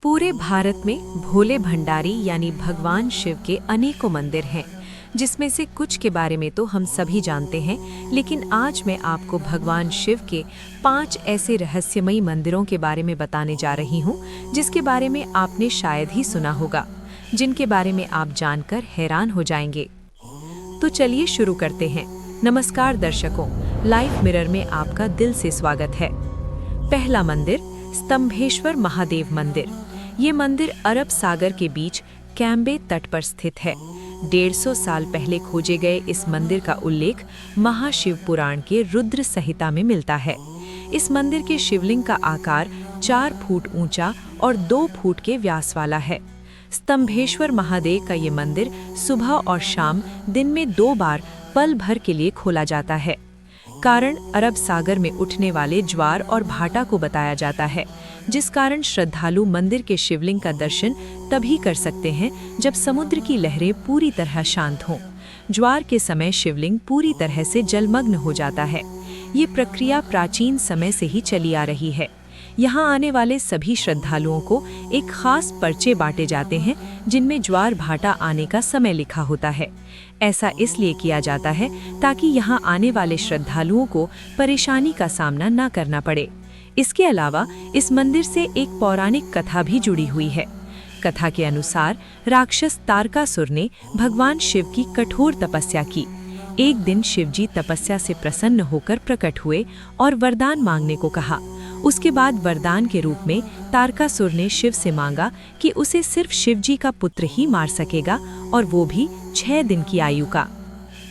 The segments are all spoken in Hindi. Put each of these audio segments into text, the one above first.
पूरे भारत में भोले भंडारी यानी भगवान शिव के अनेकों मंदिर हैं, जिसमें से कुछ के बारे में तो हम सभी जानते हैं, लेकिन आज मैं आपको भगवान शिव के 5 ऐसे रहस्यमयी मंदिरों के बारे में बताने जा रही हूँ, जिसके बारे में आपने शायद ही सुना होगा, जिनके बारे में आप जानकर हैरान हो जाएंगे। तो चलिए शुरू करते हैं। नमस्कार दर्शकों, लाइफ मिरर में आपका दिल से स्वागत है। पहला मंदिर, स्तंभेश्वर महादेव मंदिर। ये मंदिर अरब सागर के बीच कैम्बे तट पर स्थित है। 150 साल पहले खोजे गए इस मंदिर का उल्लेख महाशिव पुराण के रुद्र संहिता में मिलता है। इस मंदिर के शिवलिंग का आकार 4 फुट ऊंचा और 2 फुट के व्यास वाला है। स्तंभेश्वर महादेव का ये मंदिर सुबह और शाम दिन में 2 बार पल भर के लिए खोला जाता है। कारण अरब सागर में उठने वाले ज्वार और भाटा को बताया जाता है, जिस कारण श्रद्धालु मंदिर के शिवलिंग का दर्शन तभी कर सकते हैं जब समुद्र की लहरें पूरी तरह शांत हों। ज्वार के समय शिवलिंग पूरी तरह से जलमग्न हो जाता है। ये प्रक्रिया प्राचीन समय से ही चली आ रही है। यहाँ आने वाले सभी श्रद्धालुओं को एक खास पर्चे बांटे जाते हैं, जिनमें ज्वार भाटा आने का समय लिखा होता है। ऐसा इसलिए किया जाता है ताकि यहाँ आने वाले श्रद्धालुओं को परेशानी का सामना न करना पड़े। इसके अलावा इस मंदिर से एक पौराणिक कथा भी जुड़ी हुई है। कथा के अनुसार राक्षस तारकासुर ने भगवान शिव की कठोर तपस्या की। एक दिन शिवजी तपस्या से प्रसन्न होकर प्रकट हुए और वरदान मांगने को कहा। उसके बाद वरदान के रूप में तारकासुर ने शिव से मांगा कि उसे सिर्फ शिवजी का पुत्र ही मार सकेगा, और वो भी 6 दिन की आयु का।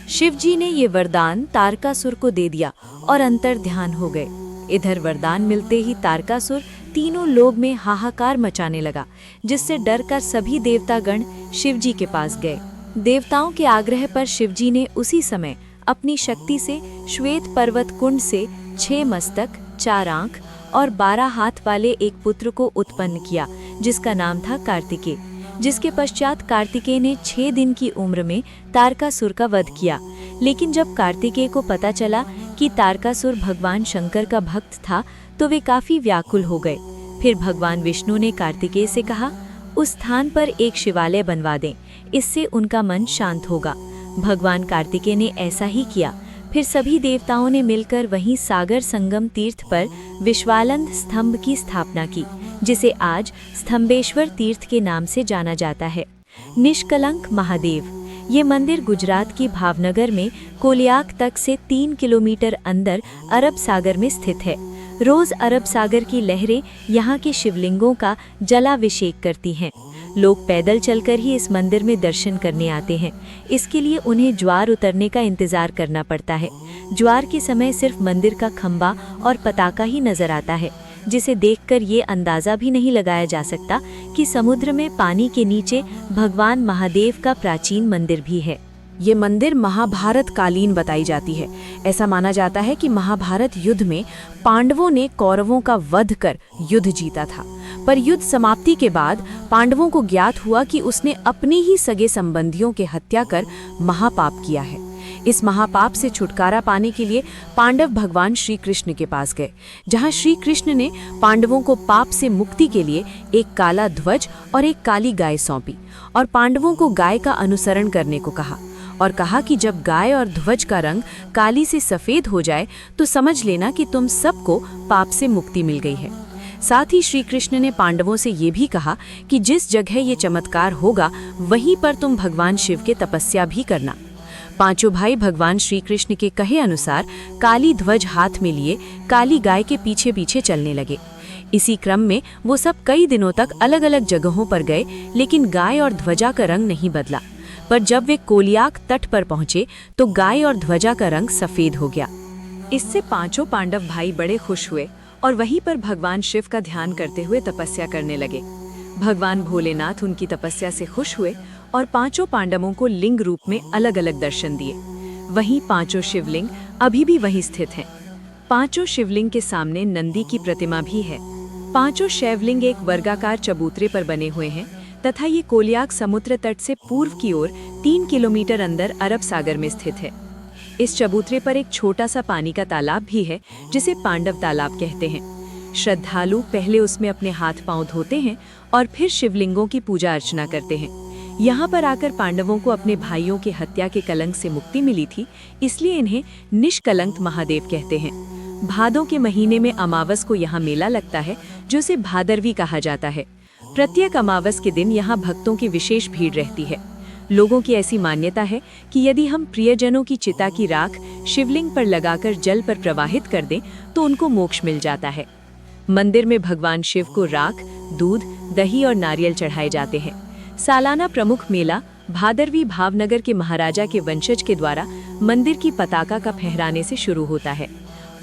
शिवजी ने ये वरदान तारकासुर को दे दिया और अंतर ध्यान हो गए। इधर वरदान मिलते ही तारकासुर तीनों लोक में हाहाकार मचाने लगा, जिससे डरकर सभी देवतागण शिवजी के पास गए। देवताओं के आग्रह पर शिवजी ने उसी समय अपनी शक्ति से श्वेत पर्वत कुंड से 6 मस्तक, 4 आंख और 12 हाथ वाले एक पुत्र को उत्पन्न किया, जिसका नाम था कार्तिकेय। जिसके पश्चात कार्तिकेय ने 6 दिन की उम्र में तारकासुर का वध किया। लेकिन जब कार्तिकेय को पता चला कि तारकासुर भगवान शंकर का भक्त था, तो वे काफी व्याकुल हो गए। फिर भगवान विष्णु ने कार्तिकेय से कहा, उस स्थान पर एक शिवालय बनवा दें, इससे उनका मन शांत होगा। भगवान कार्तिकेय ने ऐसा ही किया। फिर सभी देवताओं ने मिलकर वहीं सागर संगम तीर्थ पर विश्वानंद स्तंभ की स्थापना की, जिसे आज स्तंभेश्वर तीर्थ के नाम से जाना जाता है। निष्कलंक महादेव। ये मंदिर गुजरात की भावनगर में कोलियाक तक से 3 किलोमीटर अंदर अरब सागर में स्थित है। रोज अरब सागर की लहरें यहाँ के शिवलिंगों का जलाभिषेक करती हैं। लोग पैदल चलकर ही इस मंदिर में दर्शन करने आते हैं। इसके लिए उन्हें ज्वार उतरने का इंतजार करना पड़ता है। ज्वार के समय सिर्फ मंदिर का खंबा और पताका ही नजर आता है, जिसे देखकर ये अंदाजा भी नहीं लगाया जा सकता कि समुद्र में पानी के नीचे भगवान महादेव का प्राचीन मंदिर भी है। ये मंदिर महाभारत कालीन बताई जाती है। ऐसा माना जाता है कि महाभारत युद्ध में पांडवों ने कौरवों का वध कर युद्ध जीता था, पर युद्ध समाप्ति के बाद पांडवों को ज्ञात हुआ कि उसने अपने ही सगे संबंधियों के हत्या कर महापाप किया है। इस महापाप से छुटकारा पाने के लिए पांडव भगवान श्री कृष्ण के पास गए, जहां श्री कृष्ण ने पांडवों को पाप से मुक्ति के लिए एक काला ध्वज और एक काली गाय सौंपी, और पांडवों को गाय का अनुसरण करने को कहा, और कहा कि जब गाय और ध्वज का रंग काली से सफेद हो जाए तो समझ लेना कि तुम सबको पाप से मुक्ति मिल गई है। साथ ही श्री कृष्ण ने पांडवों से ये भी कहा कि जिस जगह ये चमत्कार होगा, वहीं पर तुम भगवान शिव के तपस्या भी करना। पांचों भाई भगवान श्री कृष्ण के कहे अनुसार काली ध्वज हाथ में लिए काली गाय के पीछे पीछे चलने लगे। इसी क्रम में वो सब कई दिनों तक अलग अलग जगहों पर गए, लेकिन गाय और ध्वजा का रंग नहीं बदला। पर जब वे कोलियाक तट पर पहुंचे तो गाय और ध्वजा का रंग सफेद हो गया। इससे पांचों पांडव भाई बड़े खुश हुए और वहीं पर भगवान शिव का ध्यान करते हुए तपस्या करने लगे। भगवान भोलेनाथ उनकी तपस्या से खुश हुए और पांचों पांडवों को लिंग रूप में अलग अलग दर्शन दिए। वहीं पांचों शिवलिंग अभी भी वहीं स्थित हैं। पांचों शिवलिंग के सामने नंदी की प्रतिमा भी है। पांचों शिवलिंग एक वर्गाकार चबूतरे पर बने हुए हैं तथा ये कोलियाक समुद्र तट से पूर्व की ओर 3 किलोमीटर अंदर अरब सागर में स्थित है। इस चबूतरे पर एक छोटा सा पानी का तालाब भी है, जिसे पांडव तालाब कहते हैं। श्रद्धालु पहले उसमें अपने हाथ पांव धोते हैं और फिर शिवलिंगों की पूजा अर्चना करते हैं। यहाँ पर आकर पांडवों को अपने भाइयों की हत्या के कलंक से मुक्ति मिली थी, इसलिए इन्हें निष्कलंक महादेव कहते हैं। भादों के महीने में अमावस को यहाँ मेला लगता है, जो उसे भादरवी कहा जाता है। प्रत्येक अमावस के दिन यहाँ भक्तों की विशेष भीड़ रहती है। लोगों की ऐसी मान्यता है कि यदि हम प्रियजनों की चिता की राख शिवलिंग पर लगाकर जल पर प्रवाहित कर दें तो उनको मोक्ष मिल जाता है। मंदिर में भगवान शिव को राख, दूध, दही और नारियल चढ़ाए जाते हैं। सालाना प्रमुख मेला भादरवी भावनगर के महाराजा के वंशज के द्वारा मंदिर की पताका का फहराने से शुरू होता है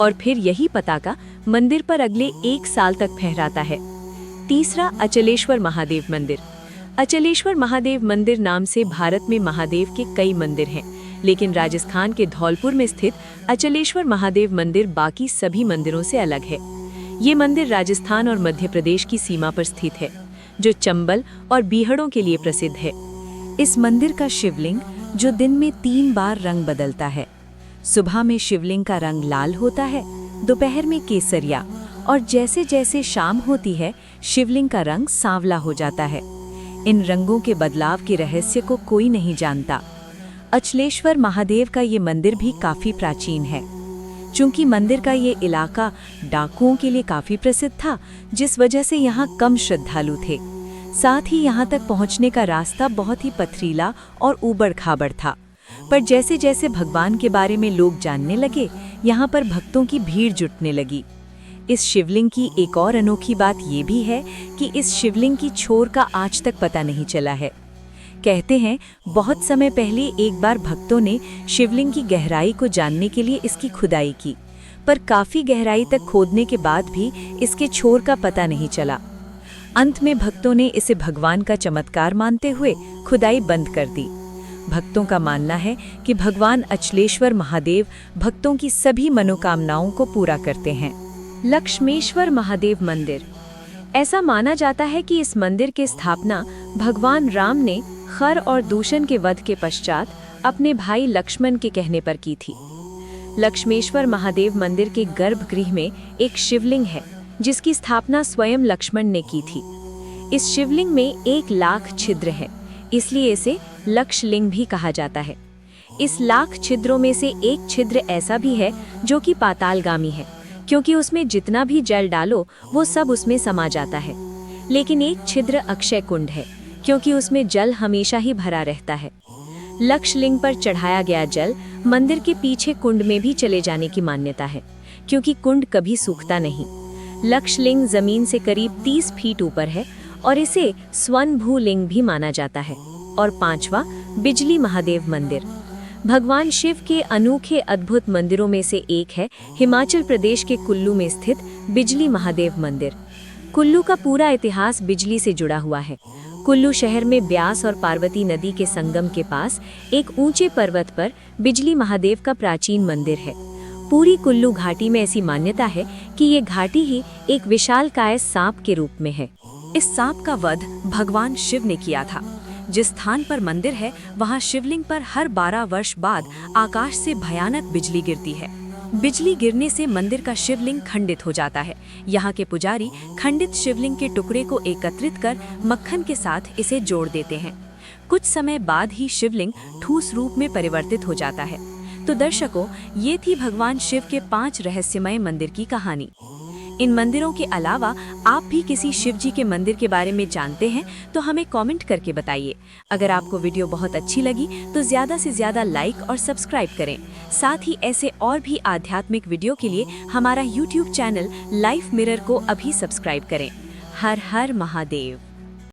और फिर यही पताका मंदिर पर अगले 1 साल तक फहराता है। तीसरा, अचलेश्वर महादेव मंदिर। अचलेश्वर महादेव मंदिर नाम से भारत में महादेव के कई मंदिर हैं, लेकिन राजस्थान के धौलपुर में स्थित अचलेश्वर महादेव मंदिर बाकी सभी मंदिरों से अलग है। ये मंदिर राजस्थान और मध्य प्रदेश की सीमा पर स्थित है, जो चंबल और बीहड़ों के लिए प्रसिद्ध है। इस मंदिर का शिवलिंग, जो दिन में 3 बार रंग बदलता है, सुबह में शिवलिंग का रंग लाल होता है, दोपहर में केसरिया, और जैसे जैसे शाम होती है शिवलिंग का रंग सांवला हो जाता है। इन रंगों के बदलाव के रहस्य को कोई नहीं जानता। अचलेश्वर महादेव का ये मंदिर भी काफी प्राचीन है। चूंकि मंदिर का ये इलाका डाकुओं के लिए काफी प्रसिद्ध था, जिस वजह से यहाँ कम श्रद्धालु थे। साथ ही यहाँ तक पहुँचने का रास्ता बहुत ही पथरीला और ऊबड़-खाबड़ था। पर जैसे जैसे भगवान के बारे में लोग जानने लगे, यहाँ पर भक्तों की भीड़ जुटने लगी। इस शिवलिंग की एक और अनोखी बात ये भी है कि इस शिवलिंग की छोर का आज तक पता नहीं चला है। कहते हैं बहुत समय पहले एक बार भक्तों ने शिवलिंग की गहराई को जानने के लिए इसकी खुदाई की, पर काफी गहराई तक खोदने के बाद भी इसके छोर का पता नहीं चला। अंत में भक्तों ने इसे भगवान का चमत्कार मानते हुए खुदाई बंद कर दी। भक्तों का मानना है कि भगवान अचलेश्वर महादेव भक्तों की सभी मनोकामनाओं को पूरा करते हैं। लक्ष्मेश्वर महादेव मंदिर। ऐसा माना जाता है कि इस मंदिर की स्थापना भगवान राम ने खर और दूषण के वध के पश्चात अपने भाई लक्ष्मण के कहने पर की थी। लक्ष्मेश्वर महादेव मंदिर के गर्भगृह में एक शिवलिंग है, जिसकी स्थापना स्वयं लक्ष्मण ने की थी। इस शिवलिंग में 1 लाख छिद्र है, इसलिए इसे लक्षलिंग भी कहा जाता है। इस लाख छिद्रों में से एक छिद्र ऐसा भी है जो कि पातालगामी है, क्योंकि उसमें जितना भी जल डालो वो सब उसमें समा जाता है। लेकिन एक छिद्र अक्षय कुंड है, क्योंकि उसमें जल हमेशा ही भरा रहता है। लक्षलिंग पर चढ़ाया गया जल मंदिर के पीछे कुंड में भी चले जाने की मान्यता है, क्योंकि कुंड कभी सूखता नहीं। लक्षलिंग जमीन से करीब 30 फीट ऊपर है और इसे स्वयंभू लिंग भी माना जाता है। और 5वां, बिजली महादेव मंदिर। भगवान शिव के अनोखे अद्भुत मंदिरों में से एक है हिमाचल प्रदेश के कुल्लू में स्थित बिजली महादेव मंदिर। कुल्लू का पूरा इतिहास बिजली से जुड़ा हुआ है। कुल्लू शहर में ब्यास और पार्वती नदी के संगम के पास एक ऊंचे पर्वत पर बिजली महादेव का प्राचीन मंदिर है। पूरी कुल्लू घाटी में ऐसी मान्यता है कि ये घाटी ही एक विशालकाय सांप के रूप में है। इस सांप का वध भगवान शिव ने किया था। जिस स्थान पर मंदिर है, वहाँ शिवलिंग पर हर 12 वर्ष बाद आकाश से भयानक बिजली गिरती है। बिजली गिरने से मंदिर का शिवलिंग खंडित हो जाता है। यहाँ के पुजारी खंडित शिवलिंग के टुकड़े को एकत्रित कर मक्खन के साथ इसे जोड़ देते हैं। कुछ समय बाद ही शिवलिंग ठोस रूप में परिवर्तित हो जाता है। तो दर्शकों, ये थी भगवान शिव के 5 रहस्यमय मंदिर की कहानी। इन मंदिरों के अलावा आप भी किसी शिव जी के मंदिर के बारे में जानते हैं तो हमें कमेंट करके बताइए। अगर आपको वीडियो बहुत अच्छी लगी तो ज़्यादा से ज़्यादा लाइक और सब्सक्राइब करें। साथ ही ऐसे और भी आध्यात्मिक वीडियो के लिए हमारा YouTube चैनल लाइफ मिरर को अभी सब्सक्राइब करें। हर हर महादेव।